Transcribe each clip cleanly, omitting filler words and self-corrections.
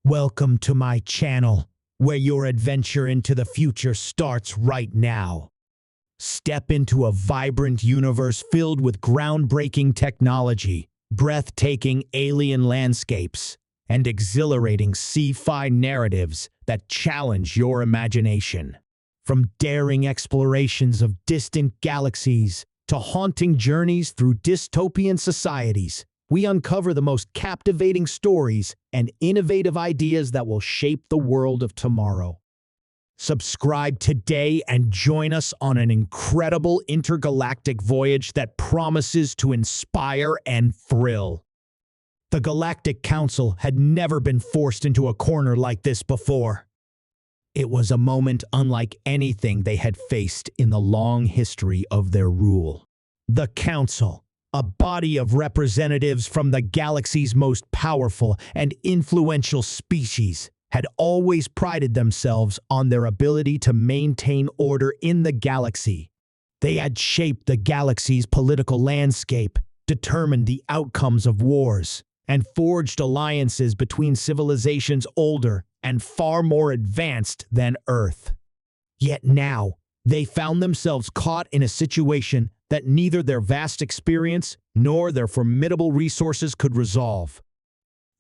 Welcome to my channel, where your adventure into the future starts right now. Step into a vibrant universe filled with groundbreaking technology, breathtaking alien landscapes, and exhilarating sci-fi narratives that challenge your imagination. From daring explorations of distant galaxies to haunting journeys through dystopian societies, we uncover the most captivating stories and innovative ideas that will shape the world of tomorrow. Subscribe today and join us on an incredible intergalactic voyage that promises to inspire and thrill. The Galactic Council had never been forced into a corner like this before. It was a moment unlike anything they had faced in the long history of their rule. The Council, a body of representatives from the galaxy's most powerful and influential species, had always prided themselves on their ability to maintain order in the galaxy. They had shaped the galaxy's political landscape, determined the outcomes of wars, and forged alliances between civilizations older and far more advanced than Earth. Yet now, they found themselves caught in a situation that neither their vast experience nor their formidable resources could resolve.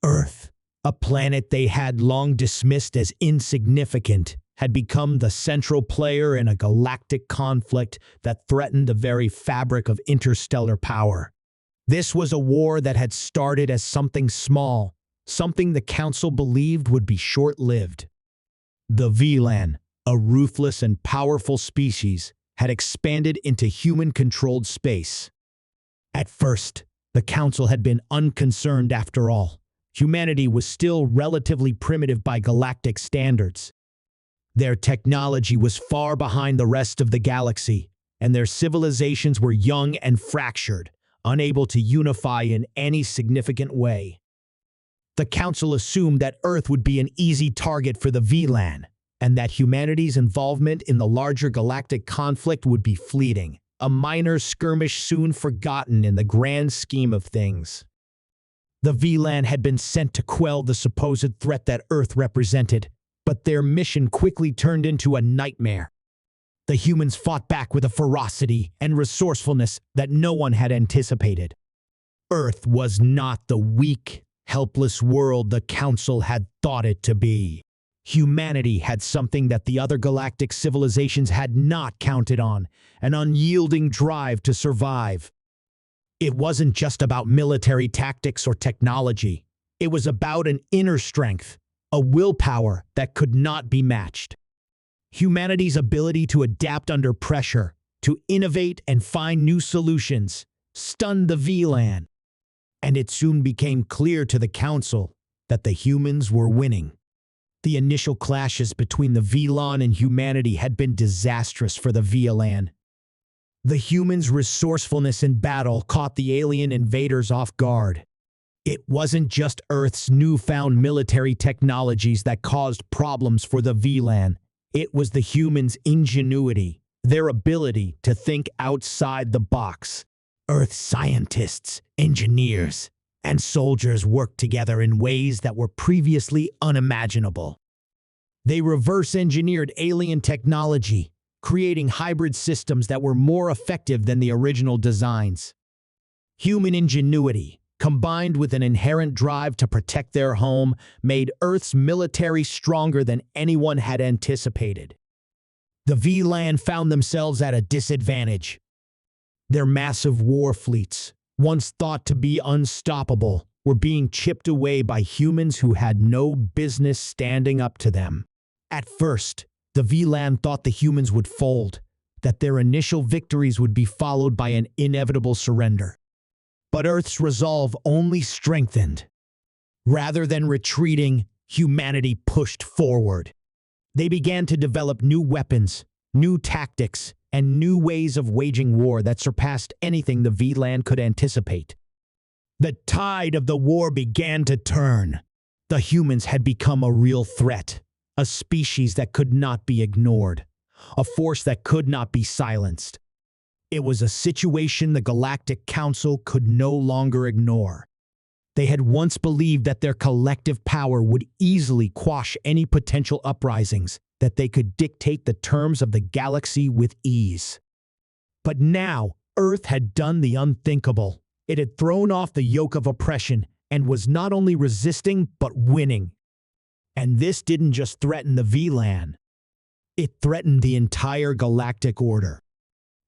Earth, a planet they had long dismissed as insignificant, had become the central player in a galactic conflict that threatened the very fabric of interstellar power. This was a war that had started as something small, something the Council believed would be short-lived. The VLAN, a ruthless and powerful species, had expanded into human-controlled space. At first, the Council had been unconcerned after all. Humanity was still relatively primitive by galactic standards. Their technology was far behind the rest of the galaxy, and their civilizations were young and fractured, unable to unify in any significant way. The Council assumed that Earth would be an easy target for the VLAN, and that humanity's involvement in the larger galactic conflict would be fleeting, a minor skirmish soon forgotten in the grand scheme of things. The VLAN had been sent to quell the supposed threat that Earth represented, but their mission quickly turned into a nightmare. The humans fought back with a ferocity and resourcefulness that no one had anticipated. Earth was not the weak, helpless world the Council had thought it to be. Humanity had something that the other galactic civilizations had not counted on, an unyielding drive to survive. It wasn't just about military tactics or technology. It was about an inner strength, a willpower that could not be matched. Humanity's ability to adapt under pressure, to innovate and find new solutions, stunned the VLAN. And it soon became clear to the Council that the humans were winning. The initial clashes between the VLAN and humanity had been disastrous for the VLAN. The humans' resourcefulness in battle caught the alien invaders off guard. It wasn't just Earth's newfound military technologies that caused problems for the VLAN. It was the humans' ingenuity, their ability to think outside the box. Earth scientists, engineers, and soldiers worked together in ways that were previously unimaginable. They reverse-engineered alien technology, creating hybrid systems that were more effective than the original designs. Human ingenuity, combined with an inherent drive to protect their home, made Earth's military stronger than anyone had anticipated. The VLAN found themselves at a disadvantage. Their massive war fleets, once thought to be unstoppable, were being chipped away by humans who had no business standing up to them. At first, the VLAN thought the humans would fold, that their initial victories would be followed by an inevitable surrender. But Earth's resolve only strengthened. Rather than retreating, humanity pushed forward. They began to develop new weapons, new tactics, and new ways of waging war that surpassed anything the VLAN could anticipate. The tide of the war began to turn. The humans had become a real threat, a species that could not be ignored, a force that could not be silenced. It was a situation the Galactic Council could no longer ignore. They had once believed that their collective power would easily quash any potential uprisings, that they could dictate the terms of the galaxy with ease. But now, Earth had done the unthinkable. It had thrown off the yoke of oppression and was not only resisting but winning. And this didn't just threaten the VLAN. It threatened the entire galactic order.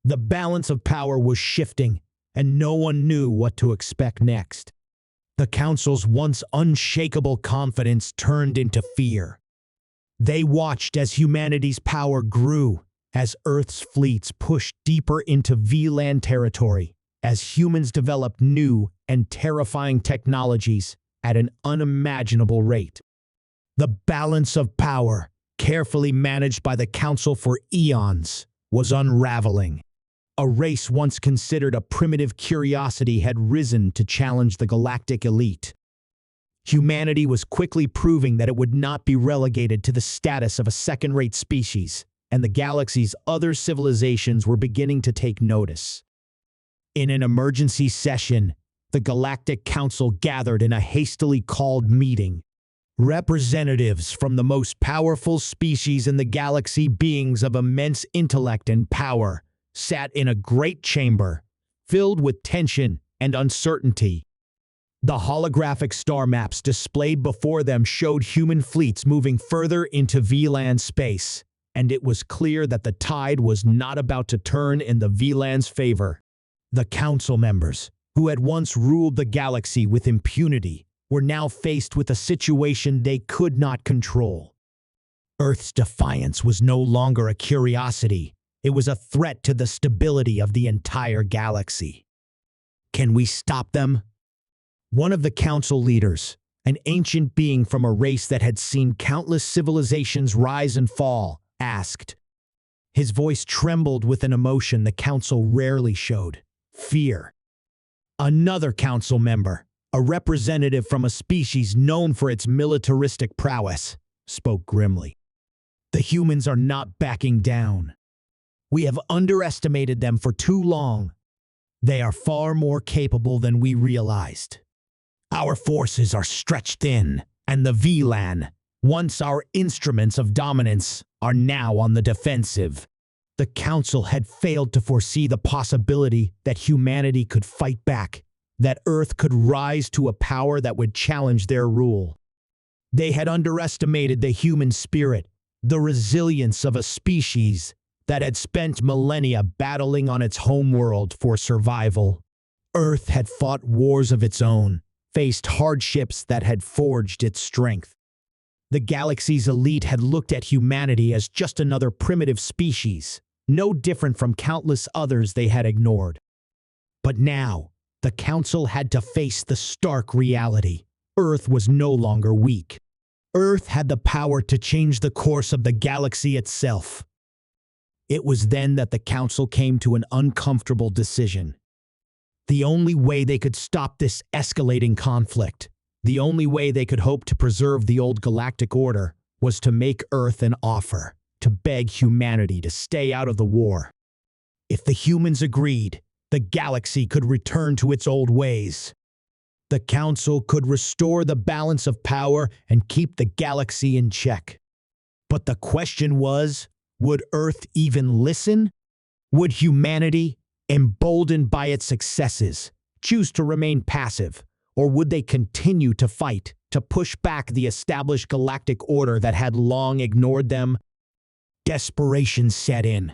The balance of power was shifting, and no one knew what to expect next. The Council's once unshakable confidence turned into fear. They watched as humanity's power grew, as Earth's fleets pushed deeper into VLAN territory, as humans developed new and terrifying technologies at an unimaginable rate. The balance of power, carefully managed by the Council for eons, was unraveling. A race once considered a primitive curiosity had risen to challenge the galactic elite. Humanity was quickly proving that it would not be relegated to the status of a second-rate species, and the galaxy's other civilizations were beginning to take notice. In an emergency session, the Galactic Council gathered in a hastily called meeting. Representatives from the most powerful species in the galaxy, beings of immense intellect and power, sat in a great chamber, filled with tension and uncertainty. The holographic star maps displayed before them showed human fleets moving further into VLAN space, and it was clear that the tide was not about to turn in the VLAN's favor. The Council members, who had once ruled the galaxy with impunity, were now faced with a situation they could not control. Earth's defiance was no longer a curiosity. It was a threat to the stability of the entire galaxy. Can we stop them? One of the Council leaders, an ancient being from a race that had seen countless civilizations rise and fall, asked. His voice trembled with an emotion the Council rarely showed: fear. Another Council member, a representative from a species known for its militaristic prowess, spoke grimly. The humans are not backing down. We have underestimated them for too long. They are far more capable than we realized. Our forces are stretched thin, and the VLAN, once our instruments of dominance, are now on the defensive. The Council had failed to foresee the possibility that humanity could fight back, that Earth could rise to a power that would challenge their rule. They had underestimated the human spirit, the resilience of a species that had spent millennia battling on its homeworld for survival. Earth had fought wars of its own, faced hardships that had forged its strength. The galaxy's elite had looked at humanity as just another primitive species, no different from countless others they had ignored. But now, the Council had to face the stark reality. Earth was no longer weak. Earth had the power to change the course of the galaxy itself. It was then that the Council came to an uncomfortable decision. The only way they could stop this escalating conflict, the only way they could hope to preserve the old galactic order, was to make Earth an offer, to beg humanity to stay out of the war. If the humans agreed, the galaxy could return to its old ways. The Council could restore the balance of power and keep the galaxy in check. But the question was, would Earth even listen? Would humanity, emboldened by its successes, choose to remain passive, or would they continue to fight, to push back the established galactic order that had long ignored them? Desperation set in.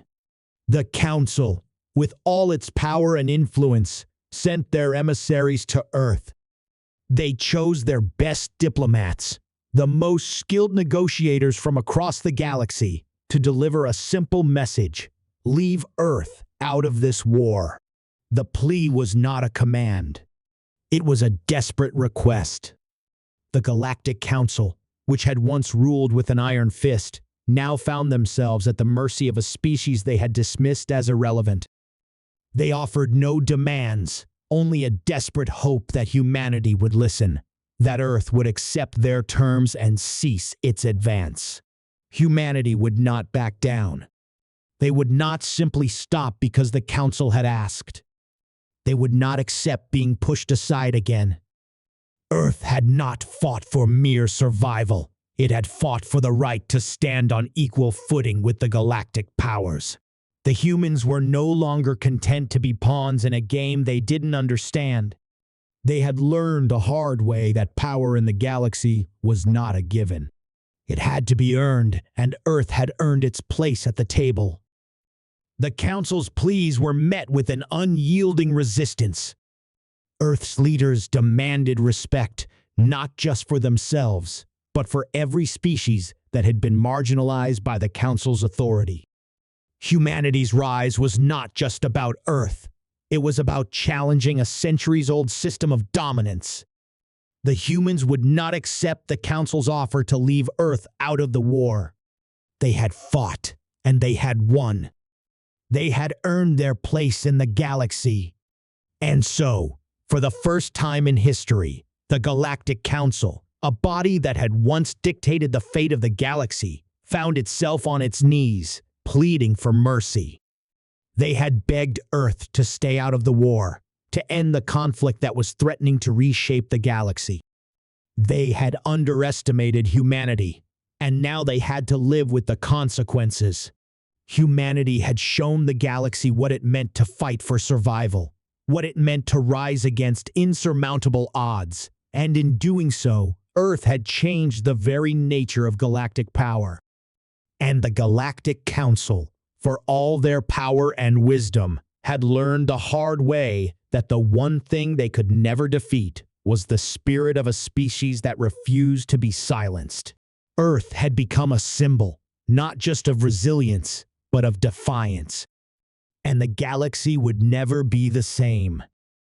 The Council, with all its power and influence, sent their emissaries to Earth. They chose their best diplomats, the most skilled negotiators from across the galaxy, to deliver a simple message: leave Earth out of this war. The plea was not a command. It was a desperate request. The Galactic Council, which had once ruled with an iron fist, now found themselves at the mercy of a species they had dismissed as irrelevant. They offered no demands, only a desperate hope that humanity would listen, that Earth would accept their terms and cease its advance. Humanity would not back down. They would not simply stop because the Council had asked. They would not accept being pushed aside again. Earth had not fought for mere survival. It had fought for the right to stand on equal footing with the galactic powers. The humans were no longer content to be pawns in a game they didn't understand. They had learned the hard way that power in the galaxy was not a given. It had to be earned, and Earth had earned its place at the table. The Council's pleas were met with an unyielding resistance. Earth's leaders demanded respect, not just for themselves, but for every species that had been marginalized by the Council's authority. Humanity's rise was not just about Earth. It was about challenging a centuries-old system of dominance. The humans would not accept the Council's offer to leave Earth out of the war. They had fought, and they had won. They had earned their place in the galaxy. And so, for the first time in history, the Galactic Council, a body that had once dictated the fate of the galaxy, found itself on its knees, pleading for mercy. They had begged Earth to stay out of the war, to end the conflict that was threatening to reshape the galaxy. They had underestimated humanity, and now they had to live with the consequences. Humanity had shown the galaxy what it meant to fight for survival, what it meant to rise against insurmountable odds, and in doing so, Earth had changed the very nature of galactic power. And the Galactic Council, for all their power and wisdom, had learned the hard way that the one thing they could never defeat was the spirit of a species that refused to be silenced. Earth had become a symbol, not just of resilience, but of defiance. And the galaxy would never be the same.